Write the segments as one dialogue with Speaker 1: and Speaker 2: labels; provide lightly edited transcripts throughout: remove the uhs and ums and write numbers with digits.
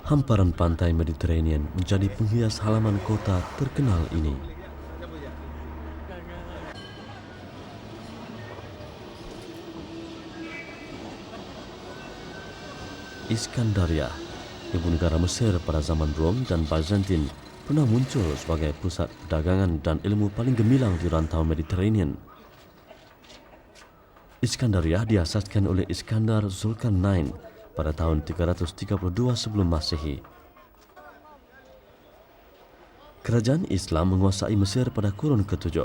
Speaker 1: Hamparan pantai Mediterranean menjadi penghias halaman kota terkenal ini. Iskandaria, ibu negara Mesir pada zaman Rom dan Byzantine, pernah muncul sebagai pusat perdagangan dan ilmu paling gemilang di rantau Mediterranean. Iskandaria diasaskan oleh Iskandar Zulkarnain pada tahun 332 sebelum Masehi. Kerajaan Islam menguasai Mesir pada kurun ke-7.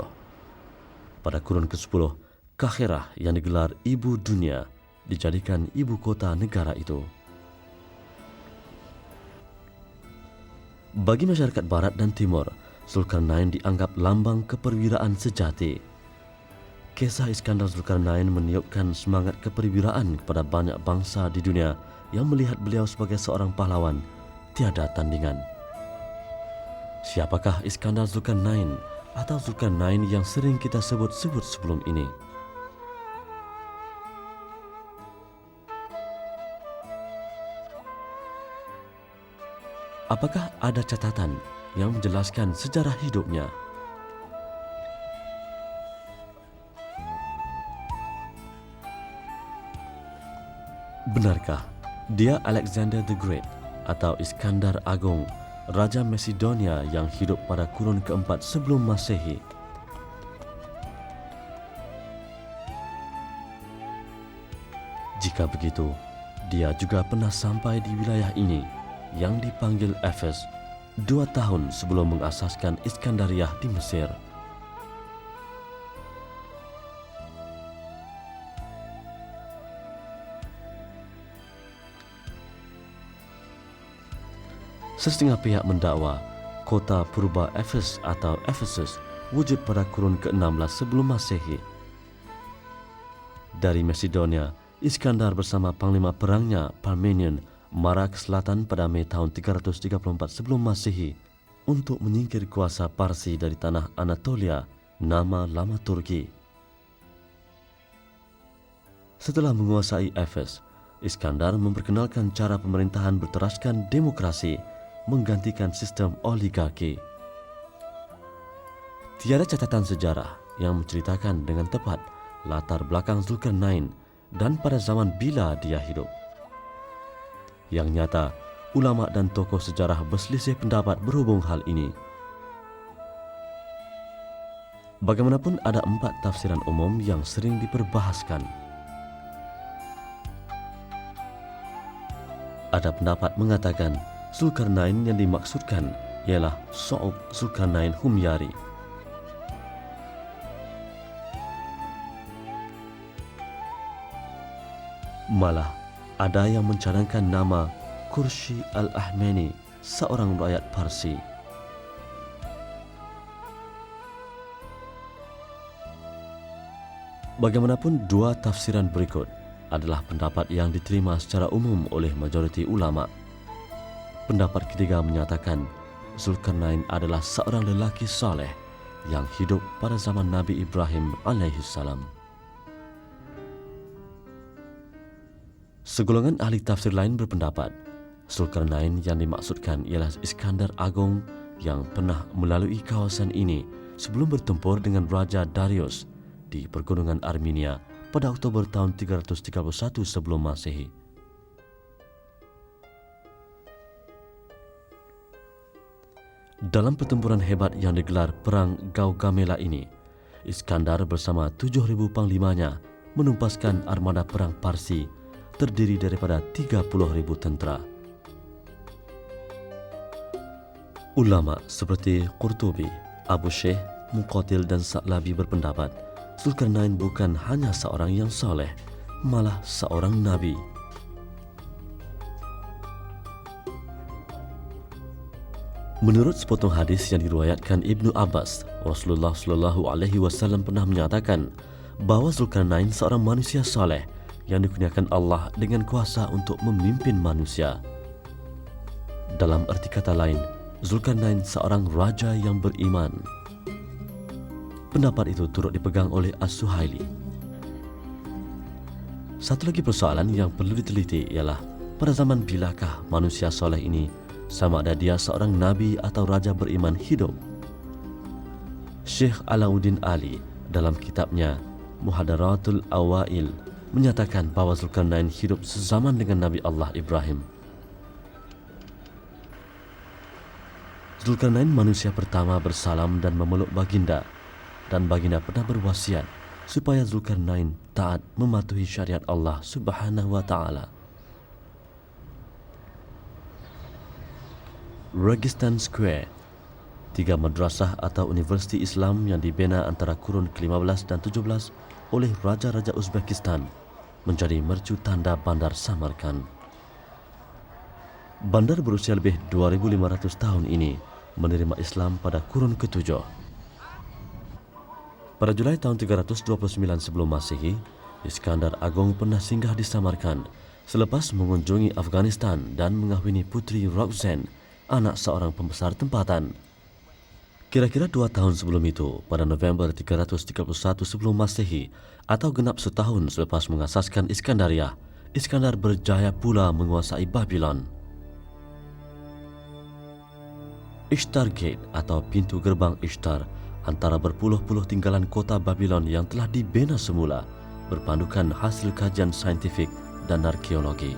Speaker 1: Pada kurun ke-10, Kahirah yang digelar Ibu Dunia dijadikan ibu kota negara itu. Bagi masyarakat Barat dan Timur, Zulkarnain dianggap lambang keperwiraan sejati. Kisah Iskandar Zulkarnain meniupkan semangat keperwiraan kepada banyak bangsa di dunia yang melihat beliau sebagai seorang pahlawan tiada tandingan. Siapakah Iskandar Zulkarnain atau Zulkarnain yang sering kita sebut-sebut sebelum ini? Apakah ada catatan yang menjelaskan sejarah hidupnya? Benarkah dia Alexander the Great atau Iskandar Agung, Raja Macedonia yang hidup pada kurun ke-4 sebelum Masehi? Jika begitu, dia juga pernah sampai di wilayah ini yang dipanggil Efes 2 tahun sebelum mengasaskan Iskandariah di Mesir. Sesetengah pihak mendakwa kota purba Efes atau Ephesus wujud pada kurun ke-16 sebelum Masehi. Dari Macedonia, Iskandar bersama panglima perangnya Parmenion marah ke selatan pada Mei tahun 334 sebelum Masehi untuk menyingkir kuasa Parsi dari tanah Anatolia, nama lama Turki. Setelah menguasai Efes, Iskandar memperkenalkan cara pemerintahan berteraskan demokrasi menggantikan sistem oligarki. Tiada catatan sejarah yang menceritakan dengan tepat latar belakang Zulkarnain dan pada zaman bila dia hidup. Yang nyata, ulama dan tokoh sejarah berselisih pendapat berhubung hal ini. Bagaimanapun ada 4 tafsiran umum yang sering diperbahaskan. Ada pendapat mengatakan Zulkarnain yang dimaksudkan ialah Sa'ub Zulkarnain Humyari. Malah ada yang mencadangkan nama Kurshi al-Ahmeni, seorang rakyat Parsi. Bagaimanapun, 2 tafsiran berikut adalah pendapat yang diterima secara umum oleh majoriti ulama. Pendapat ketiga menyatakan Zulkarnain adalah seorang lelaki saleh yang hidup pada zaman Nabi Ibrahim alaihissalam. Segolongan ahli tafsir lain berpendapat Zulkarnain yang dimaksudkan ialah Iskandar Agung yang pernah melalui kawasan ini sebelum bertempur dengan Raja Darius di Pergunungan Armenia pada Oktober tahun 331 sebelum Masehi. Dalam pertempuran hebat yang digelar Perang Gaugamela ini, Iskandar bersama 7,000 panglimanya menumpaskan armada perang Parsi terdiri daripada 30,000 tentera. Ulama seperti Qurtubi, Abu Syekh, Muqatil dan Sa'labi berpendapat Zulkarnain bukan hanya seorang yang saleh, malah seorang nabi. Menurut sepotong hadis yang diriwayatkan Ibnu Abbas, Rasulullah SAW pernah menyatakan bahawa Zulkarnain seorang manusia saleh yang dikurniakan Allah dengan kuasa untuk memimpin manusia. Dalam arti kata lain, Zulkarnain seorang raja yang beriman. Pendapat itu turut dipegang oleh As-Suhaili. Satu lagi persoalan yang perlu diteliti ialah pada zaman bilakah manusia soleh ini, sama ada dia seorang nabi atau raja beriman hidup? Syekh Alauddin Ali dalam kitabnya Muhadaratul Awail menyatakan bahawa Zulkarnain hidup sezaman dengan Nabi Allah Ibrahim. Zulkarnain manusia pertama bersalam dan memeluk baginda, dan baginda pernah berwasiat supaya Zulkarnain taat mematuhi syariat Allah Subhanahu wa taala. Registan Square, 3 madrasah atau universiti Islam yang dibina antara kurun ke-15 dan 17 oleh Raja-Raja Uzbekistan, menjadi mercu tanda Bandar Samarkand. Bandar berusia lebih 2,500 tahun ini menerima Islam pada kurun ke-7. Pada Julai tahun 329 sebelum Masehi, Iskandar Agung pernah singgah di Samarkand selepas mengunjungi Afghanistan dan mengahwini putri Roxanne, anak seorang pembesar tempatan. Kira-kira 2 tahun sebelum itu, pada November 331 sebelum Masehi atau genap setahun selepas mengasaskan Iskandaria, Iskandar berjaya pula menguasai Babylon. Ishtar Gate atau pintu gerbang Ishtar antara berpuluh-puluh tinggalan kota Babylon yang telah dibina semula, berpandukan hasil kajian saintifik dan arkeologi.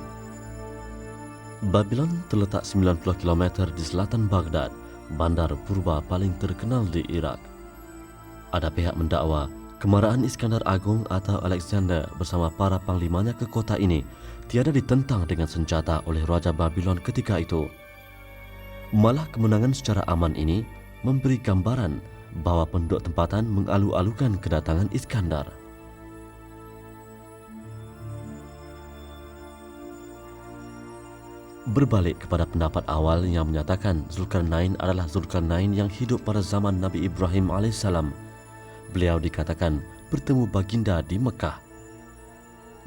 Speaker 1: Babylon terletak 90 km di selatan Baghdad, bandar purba paling terkenal di Iraq. Ada pihak mendakwa kemarahan Iskandar Agung atau Alexander bersama para panglimanya ke kota ini tiada ditentang dengan senjata oleh Raja Babylon ketika itu. Malah kemenangan secara aman ini memberi gambaran bahawa penduduk tempatan mengalu-alukan kedatangan Iskandar. Berbalik kepada pendapat awal yang menyatakan Zulkarnain adalah Zulkarnain yang hidup pada zaman Nabi Ibrahim AS, beliau dikatakan bertemu baginda di Mekah.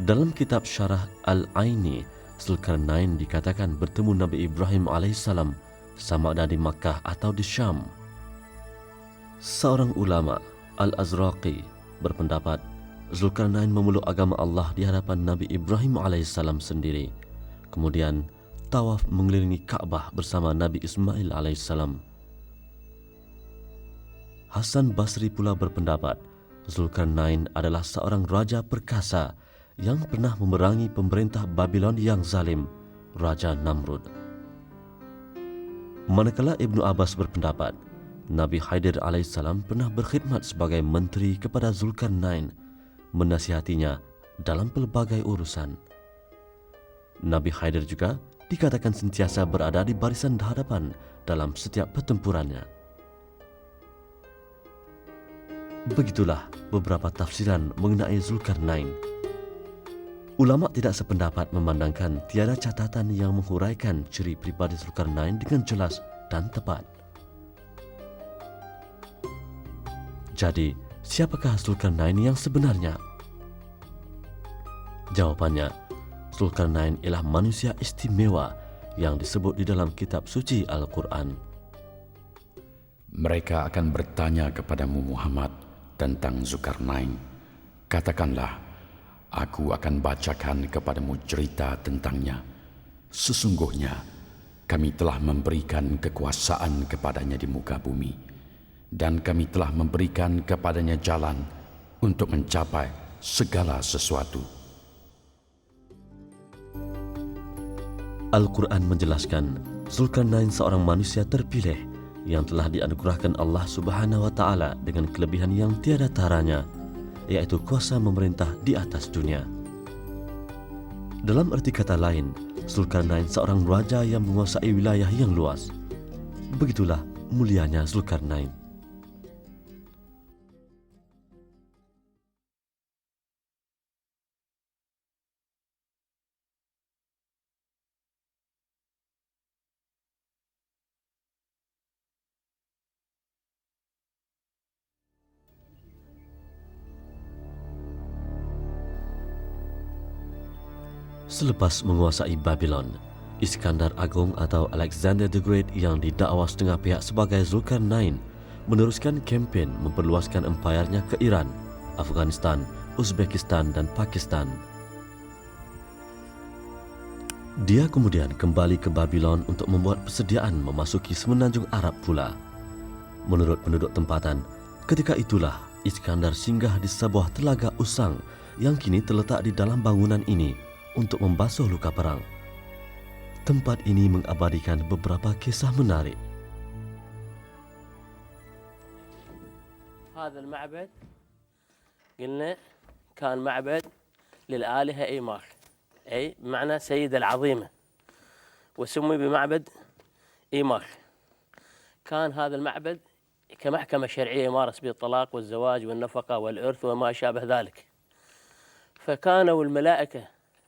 Speaker 1: Dalam kitab Syarah Al-Aini, Zulkarnain dikatakan bertemu Nabi Ibrahim AS sama ada di Makkah atau di Syam. Seorang ulama, Al-Azraqi, berpendapat Zulkarnain memeluk agama Allah di hadapan Nabi Ibrahim AS sendiri. Kemudian tawaf mengelilingi Kaabah bersama Nabi Ismail AS. Hasan Basri pula berpendapat Zulkarnain adalah seorang raja perkasa yang pernah memerangi pemerintah Babylon yang zalim, Raja Namrud. Manakala Ibnu Abbas berpendapat Nabi Haidir AS pernah berkhidmat sebagai menteri kepada Zulkarnain, menasihatinya dalam pelbagai urusan. Nabi Haidir juga dikatakan sentiasa berada di barisan hadapan dalam setiap pertempurannya. Begitulah beberapa tafsiran mengenai Zulkarnain. Ulama tidak sependapat memandangkan tiada catatan yang menghuraikan ciri pribadi Zulkarnain dengan jelas dan tepat. Jadi, siapakah Zulkarnain yang sebenarnya? Jawapannya, Zulkarnain ialah manusia istimewa yang disebut di dalam kitab suci Al-Quran.
Speaker 2: Mereka akan bertanya kepadamu Muhammad tentang Zulkarnain. Katakanlah, aku akan bacakan kepadamu cerita tentangnya. Sesungguhnya, kami telah memberikan kekuasaan kepadanya di muka bumi, dan kami telah memberikan kepadanya jalan untuk mencapai segala sesuatu.
Speaker 1: Al-Quran menjelaskan, Zulkarnain seorang manusia terpilih yang telah dianugerahkan Allah Subhanahu wa taala dengan kelebihan yang tiada taranya, yaitu kuasa memerintah di atas dunia. Dalam arti kata lain, Zulkarnain seorang raja yang menguasai wilayah yang luas. Begitulah mulianya Zulkarnain. Selepas menguasai Babylon, Iskandar Agung atau Alexander the Great yang didakwa setengah pihak sebagai Zulkarnain meneruskan kempen memperluaskan empayarnya ke Iran, Afghanistan, Uzbekistan dan Pakistan. Dia kemudian kembali ke Babylon untuk membuat persediaan memasuki semenanjung Arab pula. Menurut penduduk tempatan, ketika itulah Iskandar singgah di sebuah telaga usang yang kini terletak di dalam bangunan ini untuk membasuh luka perang. Tempat ini mengabadikan beberapa kisah menarik.
Speaker 3: هذا المعبد قلنا كان معبد للآلهة إيمار، أي بمعنى سيدة العظيمة، وسمي بمعبد إيمار. كان هذا المعبد كمحكمة شرعية يمارس به الطلاق والزواج والنفقة والإرث وما شابه ذلك. فكانوا الملائكة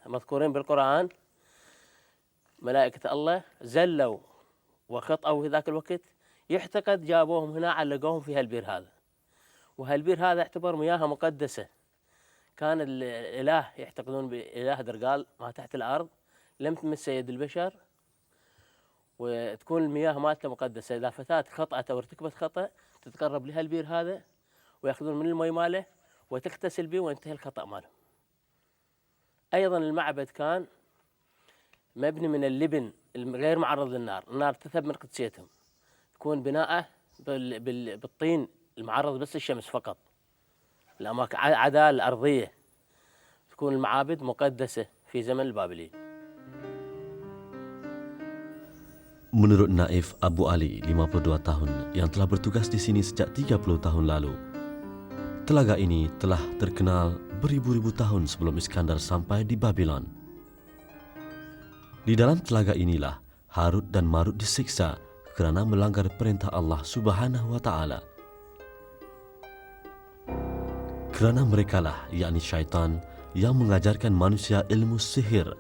Speaker 3: مذكورين بالقرآن ملائكة الله زلوا وخطأوا في ذاك الوقت، يعتقد جابوهم هنا علقوهم في هالبير هذا، وهالبير هذا يعتبر مياه مقدسة. كان الإله يعتقدون بإله درقال ما تحت الأرض لم تمس يد البشر، وتكون المياه مالته مقدسة. إذا فتاة خطأت أو ارتكبت خطأ تتقرب لهالبير هذا ويأخذون من المي ماله وتغتسل به وينتهي الخطأ ماله. أيضا المعبد كان مبني من اللبن غير معرض للنار، النار تذهب من قدسيتهم. يكون بناءه بالطين المعرض بس الشمس فقط، الأماكن عدا الأرضية. تكون المعابد مقدسة في زمن البابليين.
Speaker 1: Menurut Naif Abu Ali, 52 tahun, yang telah bertugas di sini sejak 30 tahun lalu, telaga ini telah terkenal beribu-ribu tahun sebelum Iskandar sampai di Babylon. Di dalam telaga inilah Harut dan Marut disiksa kerana melanggar perintah Allah Subhanahu wa Ta'ala. Kerana merekalah, yakni syaitan, yang mengajarkan manusia ilmu sihir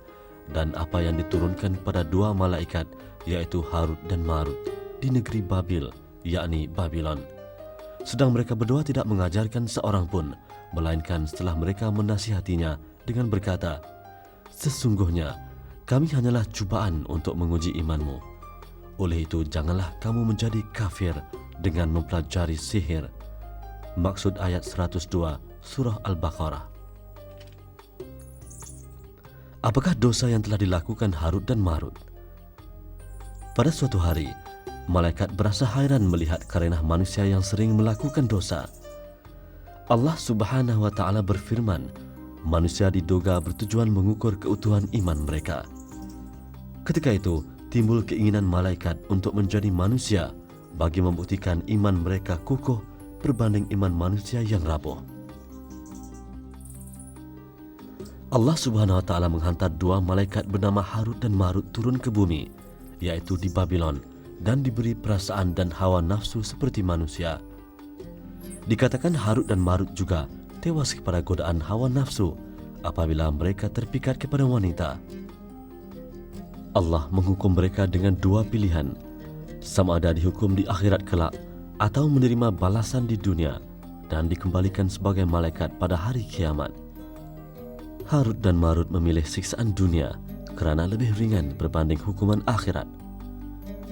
Speaker 1: dan apa yang diturunkan pada dua malaikat, yaitu Harut dan Marut, di negeri Babil, yakni Babylon. Sedang mereka berdua tidak mengajarkan seorang pun, melainkan setelah mereka menasihatinya dengan berkata, "Sesungguhnya kami hanyalah cubaan untuk menguji imanmu. Oleh itu janganlah kamu menjadi kafir dengan mempelajari sihir." Maksud ayat 102 surah Al-Baqarah. Apakah dosa yang telah dilakukan Harut dan Marut? Pada suatu hari, malaikat berasa hairan melihat karenah manusia yang sering melakukan dosa. Allah Subhanahu wa Ta'ala berfirman, manusia diduga bertujuan mengukur keutuhan iman mereka. Ketika itu, timbul keinginan malaikat untuk menjadi manusia bagi membuktikan iman mereka kukuh berbanding iman manusia yang rapuh. Allah Subhanahu wa Ta'ala menghantar dua malaikat bernama Harut dan Marut turun ke bumi, yaitu di Babylon, dan diberi perasaan dan hawa nafsu seperti manusia. Dikatakan Harut dan Marut juga tewas kepada godaan hawa nafsu apabila mereka terpikat kepada wanita. Allah menghukum mereka dengan dua pilihan, sama ada dihukum di akhirat kelak atau menerima balasan di dunia dan dikembalikan sebagai malaikat pada hari kiamat. Harut dan Marut memilih siksaan dunia kerana lebih ringan berbanding hukuman akhirat.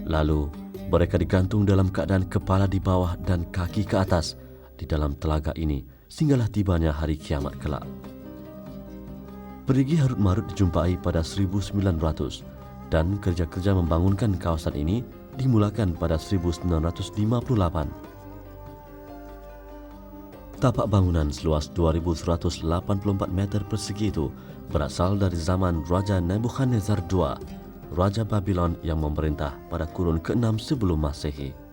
Speaker 1: Lalu, mereka digantung dalam keadaan kepala di bawah dan kaki ke atas di dalam telaga ini sehinggalah tibanya hari kiamat kelak. Perigi Harut Marut dijumpai pada 1900 dan kerja-kerja membangunkan kawasan ini dimulakan pada 1958. Tapak bangunan seluas 2.184 meter persegi itu berasal dari zaman Raja Nebuchadnezzar II, Raja Babylon yang memerintah pada kurun ke-6 sebelum Masehi.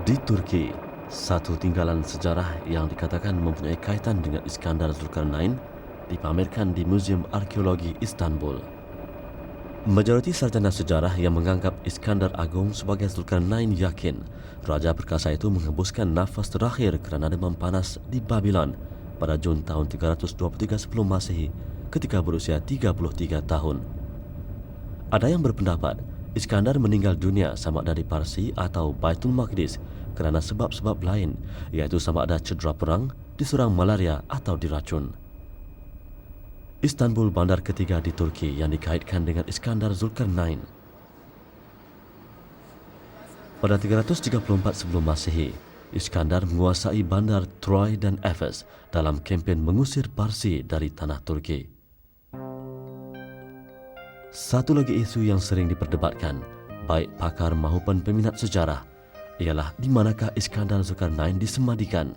Speaker 1: Di Turki, satu tinggalan sejarah yang dikatakan mempunyai kaitan dengan Iskandar Zulkarnain dipamerkan di Museum Arkeologi Istanbul. Majoriti sarjana sejarah yang menganggap Iskandar Agung sebagai Zulkarnain yakin raja perkasa itu menghembuskan nafas terakhir kerana demam panas di Babylon pada Jun tahun 323 sebelum Masehi ketika berusia 33 tahun. Ada yang berpendapat Iskandar meninggal dunia sama ada di Parsi atau Baitul Maqdis kerana sebab-sebab lain, iaitu sama ada cedera perang, diserang malaria atau diracun. Istanbul bandar ketiga di Turki yang dikaitkan dengan Iskandar Zulkarnain. Pada 334 sebelum Masehi, Iskandar menguasai bandar Troy dan Efes dalam kempen mengusir Parsi dari tanah Turki. Satu lagi isu yang sering diperdebatkan, baik pakar maupun peminat sejarah, ialah di manakah Iskandar Zulkarnain disemadikan.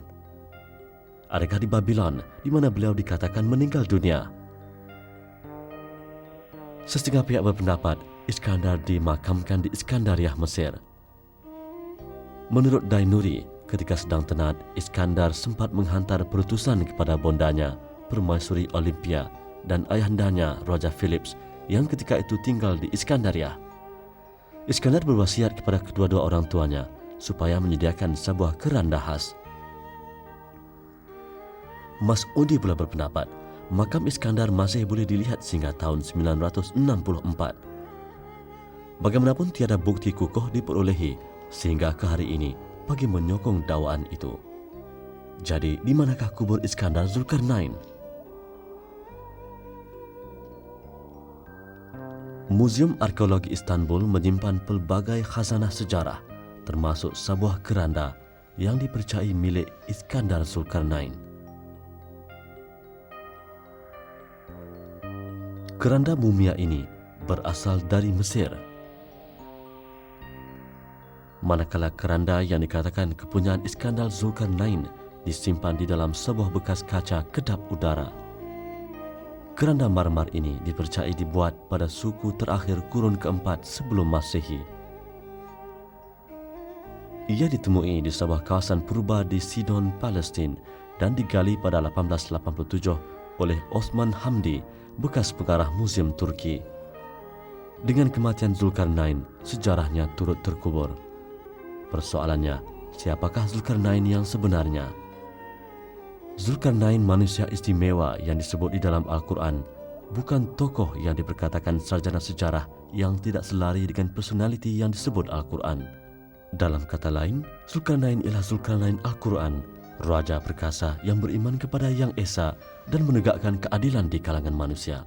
Speaker 1: Adakah di Babylon, di mana beliau dikatakan meninggal dunia? Setengah pihak berpendapat Iskandar dimakamkan di Iskandariah, Mesir. Menurut Dainuri, ketika sedang tenat, Iskandar sempat menghantar perutusan kepada bondanya, Permaisuri Olympia, dan ayahandanya, Raja Philips, yang ketika itu tinggal di Iskandariah. Iskandar berwasiat kepada kedua-dua orang tuanya supaya menyediakan sebuah keranda khas. Mas'udi pula berpendapat, makam Iskandar masih boleh dilihat sehingga tahun 964. Bagaimanapun tiada bukti kukuh diperolehi sehingga ke hari ini bagi menyokong dakwaan itu. Jadi, di manakah kubur Iskandar Zulkarnain? Muzium Arkeologi Istanbul menyimpan pelbagai khazanah sejarah, termasuk sebuah keranda yang dipercayai milik Iskandar Zulkarnain. Keranda mumia ini berasal dari Mesir. Manakala keranda yang dikatakan kepunyaan Iskandar Zulkarnain disimpan di dalam sebuah bekas kaca kedap udara. Keranda marmar ini dipercayai dibuat pada suku terakhir kurun keempat sebelum Masehi. Ia ditemui di sebuah kawasan purba di Sidon, Palestin dan digali pada 1887 oleh Osman Hamdi, bekas pengarah Muzium Turki. Dengan kematian Zulkarnain, sejarahnya turut terkubur. Persoalannya, siapakah Zulkarnain yang sebenarnya? Zulkarnain manusia istimewa yang disebut di dalam Al-Quran, bukan tokoh yang diperkatakan sarjana sejarah yang tidak selari dengan personaliti yang disebut Al-Quran. Dalam kata lain, Zulkarnain ialah Zulkarnain Al-Quran, raja perkasa yang beriman kepada Yang Esa dan menegakkan keadilan di kalangan manusia.